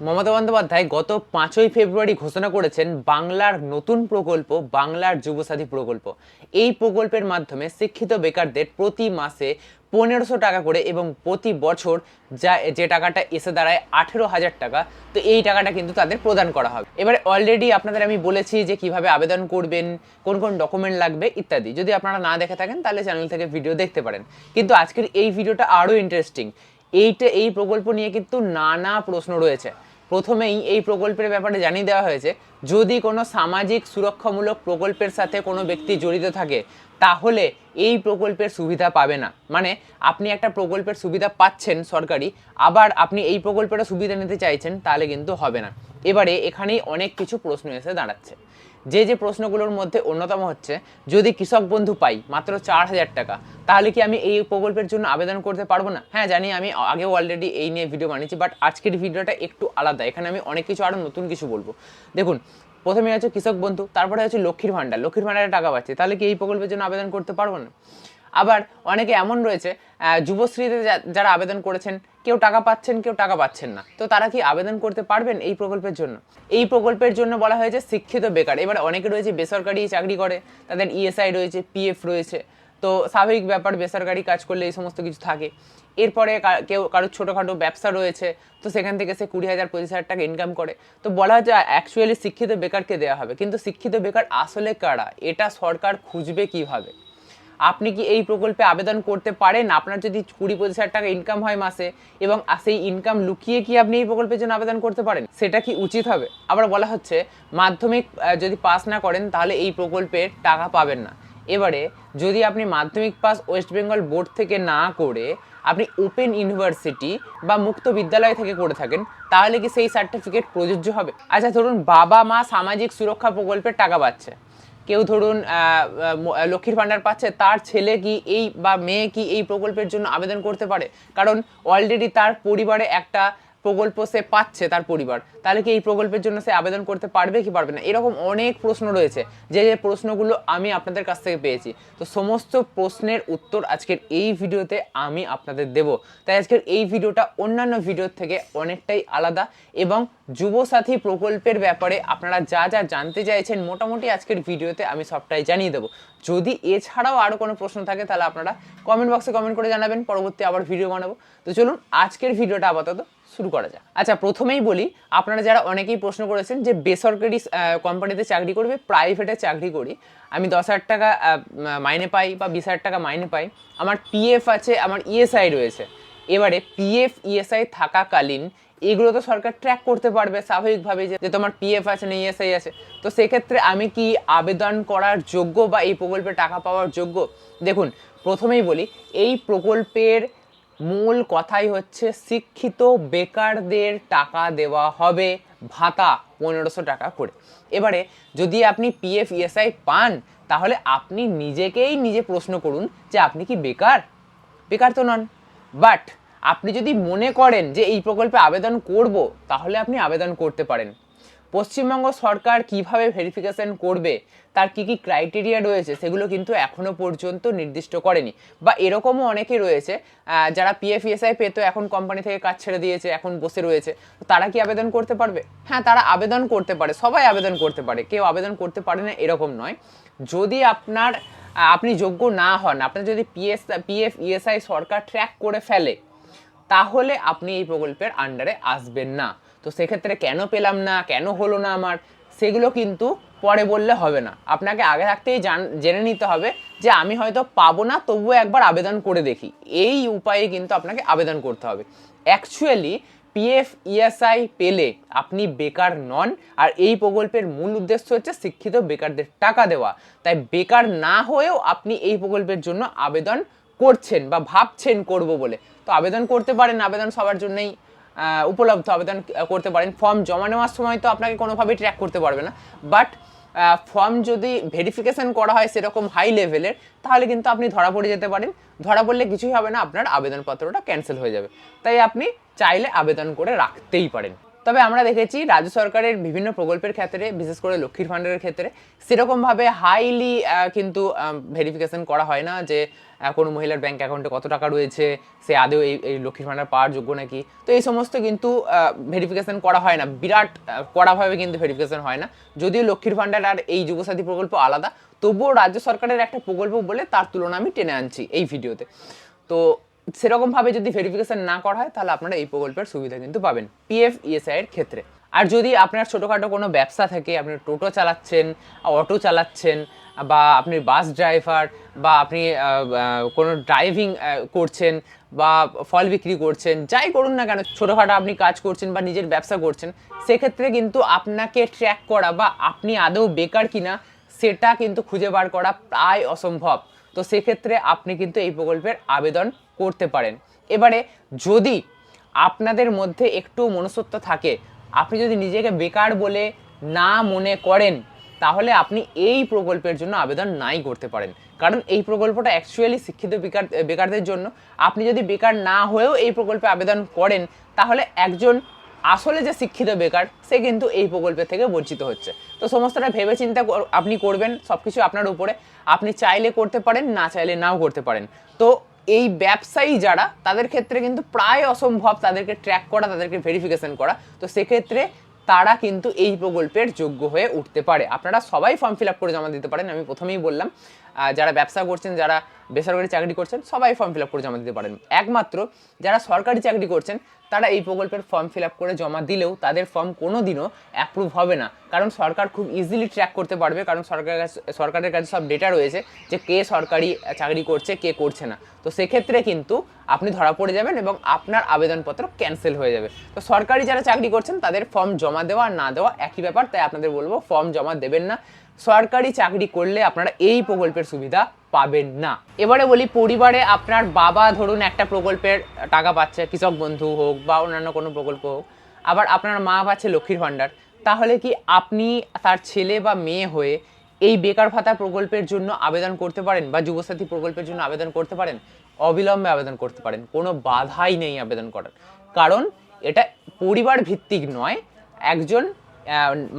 মমতা বন্দ্যোপাধ্যায় গত 5ই ফেব্রুয়ারি ঘোষণা করেছেন বাংলার নতুন প্রকল্প বাংলার যুবসাথী প্রকল্প। এই প্রকল্পের মাধ্যমে শিক্ষিত বেকারদের প্রতি মাসে 1500 টাকা করে এবং প্রতি বছর যে টাকাটা এসে দাঁড়ায় 18,000 টাকা। তো এই টাকাটা কিন্তু তাদের প্রদান করা হবে। এবারে অলরেডি আপনাদের আমি বলেছি যে কিভাবে আবেদন করবেন, কোন কোন ডকুমেন্ট লাগবে ইত্যাদি। যদি আপনারা না দেখে থাকেন তাহলে চ্যানেল থেকে ভিডিও দেখতে পারেন। কিন্তু আজকের এই ভিডিওটা আরও ইন্টারেস্টিং। এই প্রকল্প নিয়ে কিন্তু নানা প্রশ্ন রয়েছে। প্রথমেই এই প্রকল্পের ব্যাপারে জানিয়ে দেওয়া হয়েছে, যদি কোনো সামাজিক সুরক্ষামূলক প্রকল্পের সাথে কোনো ব্যক্তি জড়িত থাকে তাহলে এই প্রকল্পের সুবিধা পাবে না। মানে আপনি একটা প্রকল্পের সুবিধা পাচ্ছেন সরকারি, আবার আপনি এই প্রকল্পের সুবিধা নিতে চাইছেন, তাহলে কিন্তু হবে না। এবারে এখানেই অনেক কিছু প্রশ্ন এসে দাঁড়াচ্ছে। যে প্রশ্নগুলোর মধ্যে অন্যতম হচ্ছে, যদি কৃষক বন্ধু পাই মাত্র 4,000 টাকা, তাহলে কি আমি এই প্রকল্পের জন্য আবেদন করতে পারবো না? হ্যাঁ জানি, আমি আগেও অলরেডি এই নিয়ে ভিডিও বানিয়েছি, বাট আজকের ভিডিওটা একটু আলাদা। এখানে আমি অনেক কিছু আরও নতুন কিছু বলবো। দেখুন, প্রথমে হচ্ছে কৃষক বন্ধু, তারপরে হচ্ছে লক্ষ্মীর ভাণ্ডারে টাকা পাচ্ছে, তাহলে কি এই প্রকল্পের জন্য আবেদন করতে পারবো না? আবার অনেকে এমন রয়েছে, যুবশ্রীতে যারা আবেদন করেছেন, কেউ টাকা পাচ্ছেন, কেউ টাকা পাচ্ছেন না, তো তারা কি আবেদন করতে পারবেন এই প্রকল্পের জন্য? এই প্রকল্পের জন্য বলা হয়েছে শিক্ষিত বেকার। এবার অনেকে রয়েছে বেসরকারি চাকরি করে, তাদের ইএসআই রয়েছে, পিএফ রয়েছে, তো স্বাভাবিক ব্যাপার, বেসরকারি কাজ করলে এই সমস্ত কিছু থাকে। এরপরে কারোর ছোটোখাটো ব্যবসা রয়েছে, তো সেখান থেকে সে 20,000 25,000 টাকা ইনকাম করে। তো বলা হচ্ছে অ্যাকচুয়ালি শিক্ষিত বেকারকে দেওয়া হবে, কিন্তু শিক্ষিত বেকার আসলে কারা, এটা সরকার খুঁজবে কিভাবে? আপনি কি এই প্রকল্পে আবেদন করতে পারেন? আপনার যদি 20-25,000 টাকা ইনকাম হয় মাসে, এবং সেই ইনকাম লুকিয়ে কি আপনি এই প্রকল্পের জন্য আবেদন করতে পারেন? সেটা কি উচিত হবে? আবার বলা হচ্ছে মাধ্যমিক যদি পাস না করেন তাহলে এই প্রকল্পের টাকা পাবেন না। এবারে যদি আপনি মাধ্যমিক পাস ওয়েস্ট বেঙ্গল বোর্ড থেকে না করে আপনি ওপেন ইউনিভার্সিটি বা মুক্ত বিদ্যালয় থেকে করে থাকেন, তাহলে কি সেই সার্টিফিকেট প্রযোজ্য হবে? আচ্ছা, ধরুন বাবা মা সামাজিক সুরক্ষা প্রকল্পের টাকা পাচ্ছে, কেউ ধরুন লক্ষ্মীর ভাণ্ডার পাচ্ছে, তার ছেলে কি এই বা মেয়ে কি এই প্রকল্পের জন্য আবেদন করতে পারে? কারণ অলরেডি তার পরিবারে একটা প্রকল্প সে পাচ্ছে, তার পরিবার, তাহলে কি এই প্রকল্পের জন্য সে আবেদন করতে পারবে কি পারবে না? এরকম অনেক প্রশ্ন রয়েছে, যে প্রশ্নগুলো আমি আপনাদের কাছ থেকে পেয়েছি। তো সমস্ত প্রশ্নের উত্তর আজকের এই ভিডিওতে আমি আপনাদের দেব। তাই আজকের এই ভিডিওটা অন্যান্য ভিডিওর থেকে অনেকটাই আলাদা, এবং যুবসাথী প্রকল্পের ব্যাপারে আপনারা যা যা জানতে চাইছেন মোটামুটি আজকের ভিডিওতে আমি সবটাই জানিয়ে দেবো। যদি এছাড়াও আরও কোনো প্রশ্ন থাকে তাহলে আপনারা কমেন্ট বক্সে কমেন্ট করে জানাবেন, পরবর্তী আবার ভিডিও বানাবো। তো চলুন আজকের ভিডিওটা আপাতত শুরু করা যাক। আচ্ছা, প্রথমেই বলি, আপনারা যারা অনেকেই প্রশ্ন করেছেন যে বেসরকারি কোম্পানিতে চাকরি করবে, প্রাইভেটে চাকরি করি, আমি 10,000 টাকা মাইনে পাই বা 20,000 টাকা মাইনে পাই, আমার পিএফ আছে, আমার ইএসআই রয়েছে। এবারে পিএফ ইএসআই থাকাকালীন এগুলো তো সরকার ট্র্যাক করতে পারবে স্বাভাবিকভাবে, যে তোমার পিএফ আছে না ইএসআই আছে। তো সেক্ষেত্রে আমি কি আবেদন করার যোগ্য বা এই প্রকল্পে টাকা পাওয়ার যোগ্য? দেখুন, প্রথমেই বলি, এই প্রকল্পের মূল কথাই হচ্ছে শিক্ষিত বেকারদের টাকা দেওয়া হবে ভাতা 1500 টাকা করে। এবারে যদি আপনি পিএফ ইএসআই পান, তাহলে আপনি নিজে প্রশ্ন করুন যে আপনি কি বেকার? বেকার তো নন। বাট আপনি যদি মনে করেন যে এই প্রকল্পে আবেদন করব, তাহলে আপনি আবেদন করতে পারেন। পশ্চিমবঙ্গ সরকার কিভাবে ভেরিফিকেশন করবে, তার কি কি ক্রাইটেরিয়া রয়েছে, সেগুলো কিন্তু এখনো পর্যন্ত নির্দিষ্ট করেনি। বা এরকমও অনেকে রয়েছে যারা পিএফ ইএসআই পেতো, এখন কোম্পানি থেকে কাজ ছেড়ে দিয়েছে, এখন বসে রয়েছে, তারা কি আবেদন করতে পারবে? হ্যাঁ, তারা আবেদন করতে পারে, সবাই আবেদন করতে পারে, কেউ আবেদন করতে পারে না এরকম নয়। যদি আপনি যোগ্য না হন, আপনার যদি পিএফ ইএসআই সরকার ট্র্যাক করে ফেলে, তাহলে আপনি এই প্রকল্পের আন্ডারে আসবেন না। তো সেক্ষেত্রে কেন পেলাম না, কেন হলো না আমার, সেগুলো কিন্তু পরে বললে হবে না। আপনাকে আগে থাকতেই জেনে নিতে হবে যে আমি হয়তো পাবো না, তবুও একবার আবেদন করে দেখি। এই উপায়ে কিন্তু আপনাকে আবেদন করতে হবে। অ্যাকচুয়ালি পিএফ ইএসআই পেলে আপনি বেকার নন, আর এই প্রকল্পের মূল উদ্দেশ্য হচ্ছে শিক্ষিত বেকারদের টাকা দেওয়া। তাই বেকার না হয়েও আপনি এই প্রকল্পের জন্য আবেদন করছেন বা ভাবছেন করব বলে, তো আবেদন করতে পারেন। আবেদন সবার জন্যই উপলব্ধ, আবেদন করতে পারেন। ফর্ম জমা নেওয়ার সময় তো আপনাকে কোনোভাবেই ট্র্যাক করতে পারবে না, বাট ফর্ম যদি ভেরিফিকেশন করা হয় সেরকম হাই লেভেলের, তাহলে কিন্তু আপনি ধরা পড়ে যেতে পারেন। ধরা পড়লে কিছুই হবে না, আপনার আবেদনপত্রটা ক্যান্সেল হয়ে যাবে। তাই আপনি চাইলে আবেদন করে রাখতেই পারেন। তবে আমরা দেখেছি রাজ্য সরকারের বিভিন্ন প্রকল্পের ক্ষেত্রে, বিশেষ করে লক্ষ্মীর ভাণ্ডারের ক্ষেত্রে সেরকমভাবে হাইলি কিন্তু ভেরিফিকেশন করা হয় না যে কোনো মহিলার ব্যাংক অ্যাকাউন্টে কত টাকা রয়েছে, সে আদৌ এই লক্ষ্মীর ভাণ্ডার পাওয়ার যোগ্য নাকি। তো এই সমস্ত কিন্তু ভেরিফিকেশন করা হয় না, বিরাট কড়াভাবে কিন্তু ভেরিফিকেশন হয় না। যদিও লক্ষ্মীর ভাণ্ডার আর এই যুবসাথী প্রকল্প আলাদা, তবুও রাজ্য সরকারের একটা প্রকল্প বলে তার তুলনা আমি টেনে আনছি এই ভিডিওতে। তো সেরকমভাবে যদি ভেরিফিকেশন না করা হয় তাহলে আপনারা এই প্রকল্পের সুবিধা কিন্তু পাবেন পিএফ ইএসআই এর ক্ষেত্রে। আর যদি আপনার ছোটোখাটো কোনো ব্যবসা থাকে, আপনি টোটো চালাচ্ছেন, অটো চালাচ্ছেন, বা আপনি বাস ড্রাইভার, বা আপনি কোনো ড্রাইভিং করছেন, বা ফল বিক্রি করছেন, যাই করুন না কেন, ছোটোখাটো আপনি কাজ করছেন বা নিজের ব্যবসা করছেন, সেক্ষেত্রে কিন্তু আপনাকে ট্র্যাক করা বা আপনি আদৌ বেকার কিনা সেটা কিন্তু খুঁজে বার করা প্রায় অসম্ভব। তো সেক্ষেত্রে আপনি কিন্তু এই প্রকল্পের আবেদন করতে পারেন। এবারে যদি আপনাদের মধ্যে একটু মনুষ্যত্ব থাকে, আপনি যদি নিজেকে বেকার বলে না মনে করেন, তাহলে আপনি এই প্রকল্পের জন্য আবেদন নাই করতে পারেন। কারণ এই প্রকল্পটা অ্যাকচুয়ালি শিক্ষিত বেকারদের জন্য। আপনি যদি বেকার না হয়েও এই প্রকল্পে আবেদন করেন, তাহলে একজন আসলে যে শিক্ষিত বেকার সে কিন্তু এই প্রকল্পের থেকে বঞ্চিত হচ্ছে। তো সমস্তটা ভেবে চিন্তা আপনি করবেন, সব কিছু আপনার উপরে। আপনি চাইলে করতে পারেন, না চাইলে নাও করতে পারেন। তো এই ব্যবসায়ী যারা, তাদের ক্ষেত্রে কিন্তু প্রায় অসম্ভব তাদেরকে ট্র্যাক করা, তাদেরকে ভেরিফিকেশন করা। তো সেক্ষেত্রে তারা কিন্তু এই প্রকল্পের যোগ্য হয়ে উঠতে পারে। আপনারা সবাই ফর্ম ফিল আপ করে জমা দিতে পারেন। আমি প্রথমেই বললাম, যারা ব্যবসা করছেন, যারা বেসরকারি চাকরি করছেন, সবাই ফর্ম ফিল আপ করে জমা দিতে পারেন। একমাত্র যারা সরকারি চাকরি করছেন তারা এই প্রকল্পের ফর্ম ফিল আপ করে জমা দিলেও তাদের ফর্ম কোনো দিনও অ্যাপ্রুভ হবে না। কারণ সরকার খুব ইজিলি ট্র্যাক করতে পারবে, কারণ সরকারের কাছে সব ডেটা রয়েছে যে কে সরকারি চাকরি করছে, কে করছে না। তো সেক্ষেত্রে কিন্তু আপনি ধরা পড়ে যাবেন এবং আপনার আবেদনপত্র ক্যান্সেল হয়ে যাবে। তো সরকারি যারা চাকরি করছেন তাদের ফর্ম জমা দেওয়া আর না দেওয়া একই ব্যাপার, তাই আপনাদের বলবো ফর্ম জমা দেবেন না। সরকারি চাকরি করলে আপনারা এই প্রকল্পের সুবিধা পাবেন না। এবারে বলি, পরিবারে আপনার বাবা ধরুন একটা প্রকল্পের টাকা পাচ্ছে, কৃষক বন্ধু হোক বা অন্যান্য কোনো প্রকল্প হোক, আবার আপনার মা পাচ্ছে লক্ষ্মীর ভাণ্ডার, তাহলে কি আপনি তার ছেলে বা মেয়ে হয়ে এই বেকার ভাতা প্রকল্পের জন্য আবেদন করতে পারেন বা যুবসাথী প্রকল্পের জন্য আবেদন করতে পারেন? অবিলম্বে আবেদন করতে পারেন, কোনো বাধাই নেই আবেদন করার। কারণ এটা পরিবার ভিত্তিক নয়, একজন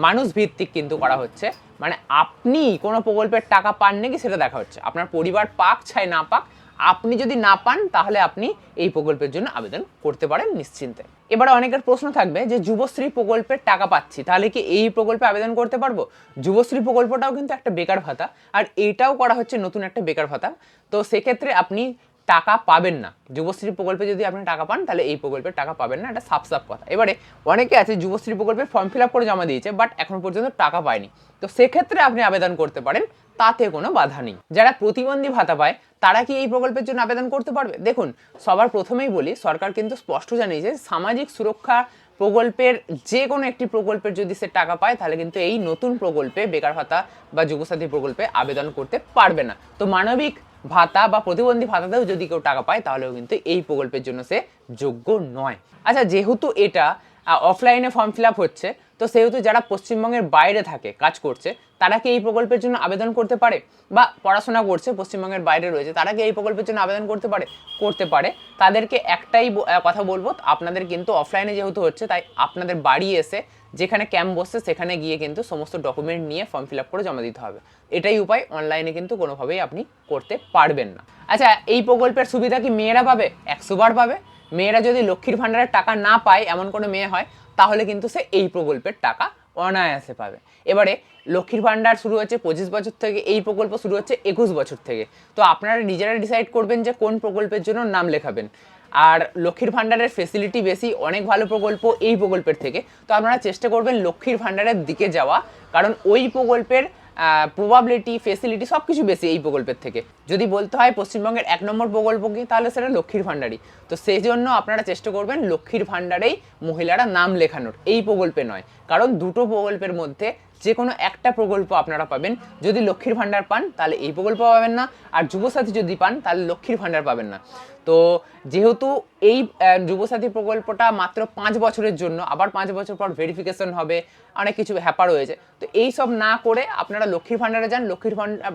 মানুষ ভিত্তিক কিন্তু করা হচ্ছে। মানে আপনি কোনো প্রকল্পের টাকা পান নাকি সেটা দেখা হচ্ছে, আপনার পরিবার পাক চাই না পাক, আপনি যদি না পান তাহলে আপনি এই প্রকল্পের জন্য আবেদন করতে পারেন নিশ্চিন্তে। এবারে অনেকের প্রশ্ন থাকবে যে যুবশ্রী প্রকল্পের টাকা পাচ্ছি, তাহলে কি এই প্রকল্পে আবেদন করতে পারবো? যুবশ্রী প্রকল্পটাও কিন্তু একটা বেকার ভাতা, আর এইটাও করা হচ্ছে নতুন একটা বেকার ভাতা। তো সেক্ষেত্রে আপনি টাকা পাবেন না। যুবশ্রী প্রকল্পে যদি আপনি টাকা পান তাহলে এই প্রকল্পের টাকা পাবেন না, এটা সাফ কথা। এবারে অনেকে আছে যুবশ্রী প্রকল্পে ফর্ম ফিল আপ করে জমা দিয়েছে, বাট এখন পর্যন্ত টাকা পায়নি। তো সেক্ষেত্রে আপনি আবেদন করতে পারেন, তাতে কোনো বাধা নেই। যারা প্রতিবন্ধী ভাতা পায় তারা কি এই প্রকল্পের জন্য আবেদন করতে পারবে? দেখুন, সবার প্রথমেই বলি, সরকার কিন্তু স্পষ্ট জানিয়েছে সামাজিক সুরক্ষা প্রকল্পের যে কোনো একটি প্রকল্পের যদি সে টাকা পায় তাহলে কিন্তু এই নতুন প্রকল্পে বেকার ভাতা বা যুবসাথী প্রকল্পে আবেদন করতে পারবে না। তো মানবিক ভাতা বা প্রতিবন্ধী ভাতাতেও যদি কেউ টাকা পায় তাহলেও কিন্তু এই প্রকল্পের জন্য সে যোগ্য নয়। আচ্ছা, যেহেতু এটা অফলাইনে ফর্ম ফিল আপ হচ্ছে, তো সেহেতু যারা পশ্চিমবঙ্গের বাইরে থাকে, কাজ করছে, তারা কি এই প্রকল্পের জন্য আবেদন করতে পারে? বা পড়াশোনা করছে, পশ্চিমবঙ্গের বাইরে রয়েছে, তারা কি এই প্রকল্পের জন্য আবেদন করতে পারে? করতে পারে। তাদেরকে একটাই কথা বলবো, আপনাদের কিন্তু অফলাইনে যেহেতু হচ্ছে, তাই আপনাদের বাড়ি এসে যেখানে ক্যাম্প বসছে সেখানে গিয়ে কিন্তু সমস্ত ডকুমেন্ট নিয়ে ফর্ম ফিল আপ করে জমা দিতে হবে। এটাই উপায়, অনলাইনে কিন্তু কোনোভাবেই আপনি করতে পারবেন না। আচ্ছা, এই প্রকল্পের সুবিধা কি মেয়েরা পাবে? 100 বার পাবে। মেয়েরা যদি লক্ষ্মীর ভাণ্ডারের টাকা না পায়, এমন কোনো মেয়ে হয়, তাহলে কিন্তু সে এই প্রকল্পের টাকা অনায়াসে পাবে। এবারে লক্ষ্মীর ভাণ্ডার শুরু হচ্ছে 25 বছর থেকে, এই প্রকল্প শুরু হচ্ছে 21 বছর থেকে। তো আপনারা নিজেরা ডিসাইড করবেন যে কোন প্রকল্পের জন্য নাম লেখাবেন। আর লক্ষ্মীর ভাণ্ডারের ফেসিলিটি বেশি, অনেক ভালো প্রকল্প এই প্রকল্পের থেকে। তো আপনারা চেষ্টা করবেন লক্ষ্মীর ভাণ্ডারের দিকে যাওয়া, কারণ ওই প্রকল্পের প্রবাবিলিটি, ফেসিলিটি সব কিছু বেশি এই প্রকল্পের থেকে। যদি বলতে হয় পশ্চিমবঙ্গের 1 নম্বর প্রকল্প কি, তাহলে সেটা লক্ষ্মীর ভাণ্ডারই। তো সেই জন্য আপনারা চেষ্টা করবেন লক্ষ্মীর ভাণ্ডারেই মহিলারা নাম লেখানোর, এই প্রকল্পে নয়। কারণ দুটো প্রকল্পের মধ্যে যে কোনো একটা প্রকল্প আপনারা পাবেন। যদি লক্ষ্মীর ভাণ্ডার পান তাহলে এই প্রকল্প পাবেন না, আর যুবসাথী যদি পান তাহলে লক্ষ্মীর ভাণ্ডার পাবেন না। তো যেহেতু এই যুবসাথী প্রকল্পটা মাত্র 5 বছরের জন্য, আবার 5 বছর পর ভেরিফিকেশন হবে, অনেক কিছু ব্যাপার রয়েছে, তো এই সব না করে আপনারা লক্ষ্মীর ভাণ্ডারে যান।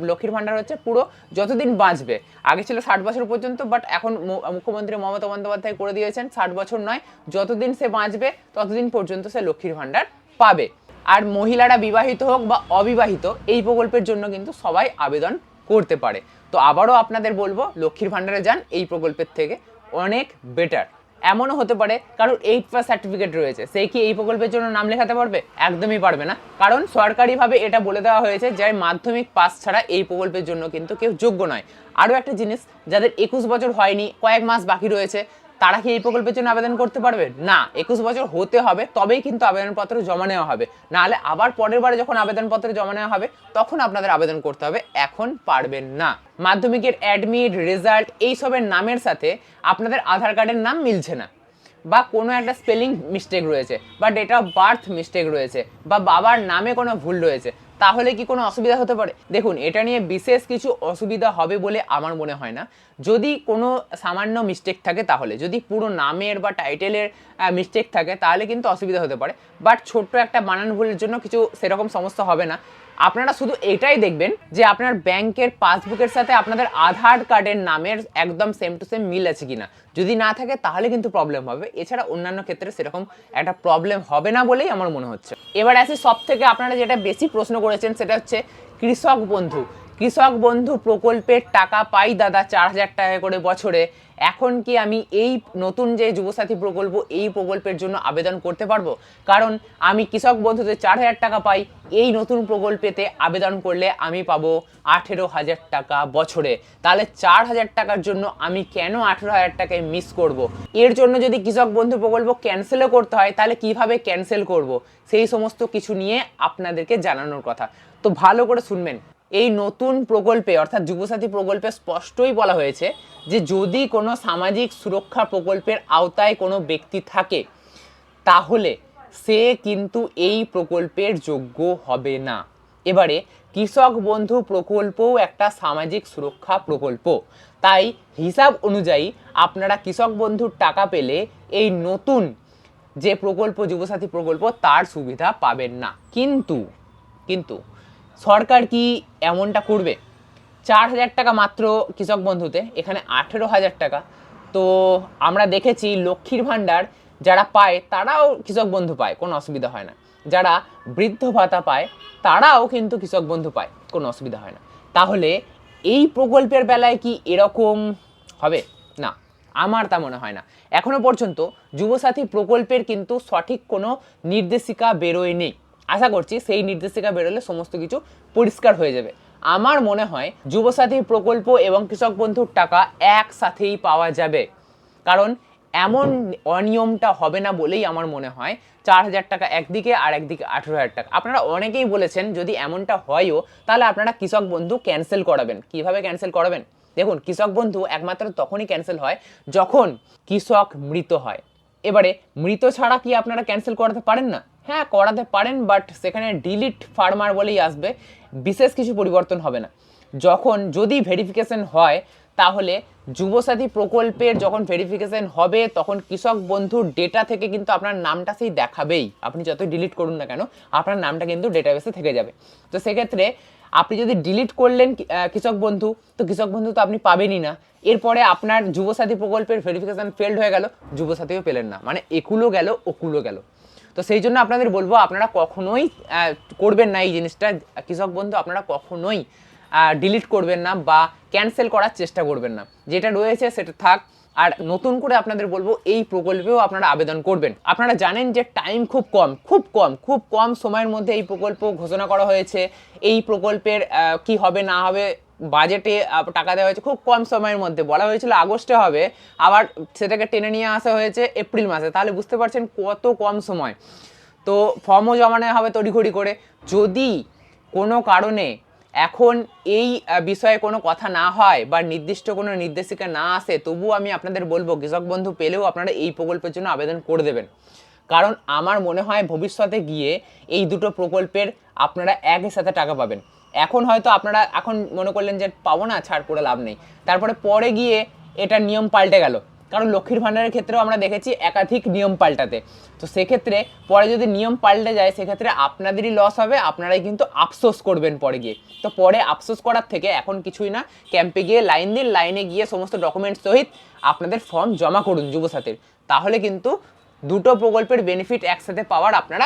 লক্ষ্মীর ভাণ্ডার হচ্ছে পুরো যতদিন বাঁচবে। আগে ছিল 60 বছর পর্যন্ত, বাট এখন মুখ্যমন্ত্রী মমতা বন্দ্যোপাধ্যায় করে দিয়েছেন 60 বছর নয়, যতদিন সে বাঁচবে ততদিন পর্যন্ত সে লক্ষ্মীর ভাণ্ডার পাবে। আর মহিলারা বিবাহিত হোক বা অবিবাহিত, এই প্রকল্পের জন্য কিন্তু সবাই আবেদন করতে পারে। তো আবারও আপনাদের বলবো, লক্ষ্মীর ভাণ্ডারে যান, এই প্রকল্পের থেকে অনেক বেটার। এমনও হতে পারে কারোর 8 পাস সার্টিফিকেট রয়েছে, সে কি এই প্রকল্পের জন্য নাম লেখাতে পারবে? একদমই পারবে না, কারণ সরকারিভাবে এটা বলে দেওয়া হয়েছে যে মাধ্যমিক পাস ছাড়া এই প্রকল্পের জন্য কিন্তু কেউ যোগ্য নয়। আরও একটা জিনিস, যাদের 21 বছর হয়নি, কয়েক মাস বাকি রয়েছে, তারা কি এই প্রকল্পের জন্য আবেদন করতে পারবে না? 21 বছর হতে হবে, তবেই কিন্তু আবেদনপত্র জমা নেওয়া হবে, নাহলে আবার পরের বারে যখন আবেদনপত্র জমা নেওয়া হবে তখন আপনাদের আবেদন করতে হবে, এখন পারবেন না। মাধ্যমিকের অ্যাডমিট, রেজাল্ট, এইসবের নামের সাথে আপনাদের আধার কার্ডের নাম মিলছে না, বা কোনো একটা স্পেলিং মিস্টেক রয়েছে, বা ডেট অফ বার্থ মিস্টেক রয়েছে, বা বাবার নামে কোনো ভুল রয়েছে, তাহলে কি কোনো অসুবিধা হতে পারে? দেখুন, এটা নিয়ে বিশেষ কিছু অসুবিধা হবে বলে আমার মনে হয় না। যদি কোনো সামান্য মিস্টেক থাকে, তাহলে যদি পুরো নামের বা টাইটেলের মিস্টেক থাকে তাহলে কিন্তু অসুবিধা হতে পারে, বাট ছোট্ট একটা বানান ভুলের জন্য কিছু সেরকম সমস্যা হবে না। আপনারা শুধু এটাই দেখবেন যে আপনার ব্যাংকের পাসবুকের সাথে আপনাদের আধার কার্ডের নামের একদম সেম টু সেম মিল আছে কিনা। যদি না থাকে তাহলে কিন্তু প্রবলেম হবে, এছাড়া অন্যান্য ক্ষেত্রে সেরকম একটা প্রবলেম হবে না বলেই আমার মনে হচ্ছে। এবার আসি সব থেকে আপনারা যেটা বেশি প্রশ্ন করেছেন, সেটা হচ্ছে কৃষক বন্ধু। কৃষক বন্ধু প্রকল্পের টাকা পাই দাদা 4000 টাকা করে বছরে, এখন কি আমি এই নতুন যে যুবসাথী প্রকল্প, এই প্রকল্পের জন্য আবেদন করতে পারবো? কারণ আমি কৃষক বন্ধুতে 4000 টাকা পাই, এই নতুন প্রকল্পেতে আবেদন করলে আমি পাবো 18,000 টাকা বছরে। তাহলে 4000 টাকার জন্য আমি কেন 18,000 টাকায় মিস করব? এর জন্য যদি কৃষক বন্ধু প্রকল্প ক্যান্সেলও করতে হয়, তাহলে কিভাবে ক্যান্সেল করব, সেই সমস্ত কিছু নিয়ে আপনাদেরকে জানানোর কথা। তো ভালো করে শুনবেন, এই নতুন প্রকল্পে অর্থাৎ যুবসাথী প্রকল্পে স্পষ্টই বলা হয়েছে যে যদি কোনো সামাজিক সুরক্ষা প্রকল্পের আওতায় কোনো ব্যক্তি থাকে, তাহলে সে কিন্তু এই প্রকল্পের যোগ্য হবে না। এবারে কৃষক বন্ধু প্রকল্পও একটা সামাজিক সুরক্ষা প্রকল্প, তাই হিসাব অনুযায়ী আপনারা কৃষক বন্ধুর টাকা পেলে এই নতুন যে প্রকল্প যুবসাথী প্রকল্প তার সুবিধা পাবেন না। কিন্তু সরকার কি এমনটা করবে? 4000 টাকা মাত্র কৃষক বন্ধুতে, এখানে 18,000 টাকা। তো আমরা দেখেছি লক্ষ্মীর ভাণ্ডার যারা পায় তারাও কৃষক বন্ধু পায়, কোনো অসুবিধা হয় না। যারা বৃদ্ধ ভাতা পায় তারাও কিন্তু কৃষক বন্ধু পায়, কোনো অসুবিধা হয় না। তাহলে এই প্রকল্পের বেলায় কি এরকম হবে? না, আমার তা মনে হয় না। এখনো পর্যন্ত যুবসাথী প্রকল্পের কিন্তু সঠিক কোনো নির্দেশিকা বেরোয়নি। আশা করছি সেই নির্দেশিকা বেরোলে সমস্ত কিছু পরিষ্কার হয়ে যাবে। আমার মনে হয় যুবসাথী প্রকল্প এবং কৃষক বন্ধুর টাকা একসাথেই পাওয়া যাবে, কারণ এমন অনিয়মটা হবে না বলেই আমার মনে হয় 4000 টাকা একদিকে আর একদিকে 18,000 টাকা। আপনারা অনেকেই বলেছেন যদি এমনটা হয়ও তাহলে আপনারা কৃষক বন্ধু ক্যান্সেল করাবেন। কিভাবে ক্যান্সেল করাবেন? দেখুন, কৃষক বন্ধু একমাত্র তখনই ক্যান্সেল হয় যখন কৃষক মৃত হয়। এবারে মৃত ছাড়া কি আপনারা ক্যান্সেল করাতে পারেন না? হ্যাঁ, করাতে পারেন, বাট সেখানে ডিলিট ফার্মার বলেই আসবে, বিশেষ কিছু পরিবর্তন হবে না। যদি ভেরিফিকেশন হয়, তাহলে যুবসাথী প্রকল্পের যখন ভেরিফিকেশন হবে তখন কৃষক বন্ধুর ডেটা থেকে কিন্তু আপনার নামটা সেই দেখাবেই। আপনি যতই ডিলিট করুন না কেন, আপনার নামটা কিন্তু ডেটাবেসে থেকে যাবে। তো সেক্ষেত্রে আপনি যদি ডিলিট করলেন কৃষক বন্ধু, তো কৃষক বন্ধু তো আপনি পাবেনই না। এরপরে আপনার যুবসাথী প্রকল্পের ভেরিফিকেশন ফেলড হয়ে গেল, যুবসাথীও পেলেন না, মানে একুলো গেল ওকুলো গেল। তো সেই জন্য আপনাদের বলবো, আপনারা কখনোই করবেন না এই জিনিসটা। কৃষক বন্ধু আপনারা কখনোই ডিলিট করবেন না বা ক্যান্সেল করার চেষ্টা করবেন না, যেটা রয়েছে সেটা থাক। আর নতুন করে আপনাদের বলবো, এই প্রকল্পেও আপনারা আবেদন করবেন। আপনারা জানেন যে টাইম খুব কম সময়ের মধ্যে এই প্রকল্প ঘোষণা করা হয়েছে। এই প্রকল্পের কি হবে না হবে, বাজেটে টাকা দেওয়া হয়েছে খুব কম সময়ের মধ্যে। বলা হয়েছিল আগস্টে হবে, আবার সেটাকে টেনে নিয়ে আসা হয়েছে এপ্রিল মাসে। তাহলে বুঝতে পারছেন কত কম সময়। তো ফর্মও জমা নেওয়া হবে তড়িঘড়ি করে। যদি কোনো কারণে এখন এই বিষয়ে কোনো কথা না হয় বা নির্দিষ্ট কোনো নির্দেশিকা না আসে, তবুও আমি আপনাদের বলবো কৃষক বন্ধু পেলেও আপনারা এই প্রকল্পের জন্য আবেদন করে দেবেন। কারণ আমার মনে হয় ভবিষ্যতে গিয়ে এই দুটো প্রকল্পের আপনারা একই সাথে টাকা পাবেন। এখন হয়তো আপনারা এখন মনে করলেন যে পাবো না, ছাড় করে লাভ নেই, তারপরে পরে গিয়ে এটা নিয়ম পাল্টে গেল, কারণ লক্ষ্মীর ভাণ্ডারের ক্ষেত্রেও আমরা দেখেছি একাধিক নিয়ম পাল্টাতে। তো সেক্ষেত্রে পরে যদি নিয়ম পাল্টে যায় সেক্ষেত্রে আপনাদেরই লস হবে, আপনারাই কিন্তু আফসোস করবেন পরে গিয়ে। তো পরে আফসোস করার থেকে এখন কিছুই না, ক্যাম্পে গিয়ে লাইন দিন, লাইনে গিয়ে সমস্ত ডকুমেন্টস সহিত আপনাদের ফর্ম জমা করুন যুবসাথীর। তাহলে কিন্তু দুটো প্রকল্পের বেনিফিট একসাথে পাওয়ার আপনারা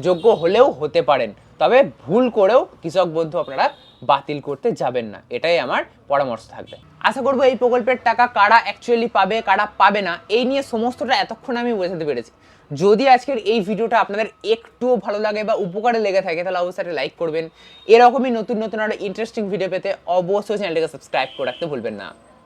যোগ্য হলেও হতে পারেন। তবে ভুল করেও কৃষক বন্ধু আপনারা বাতিল করতে যাবেন না, এটাই আমার পরামর্শ থাকবে। আশা করবো এই প্রকল্পের টাকা কারা অ্যাকচুয়ালি পাবে, কারা পাবে না, এই নিয়ে সমস্তটা এতক্ষণ আমি বোঝাতে পেরেছি। যদি আজকের এই ভিডিওটা আপনাদের একটুও ভালো লাগে বা উপকারে লেগে থাকে তাহলে অবশ্যই একটা লাইক করবেন। এরকমই নতুন নতুন আরো ইন্টারেস্টিং ভিডিও পেতে অবশ্যই চ্যানেলটাকে সাবস্ক্রাইব করে রাখতে ভুলবেন না।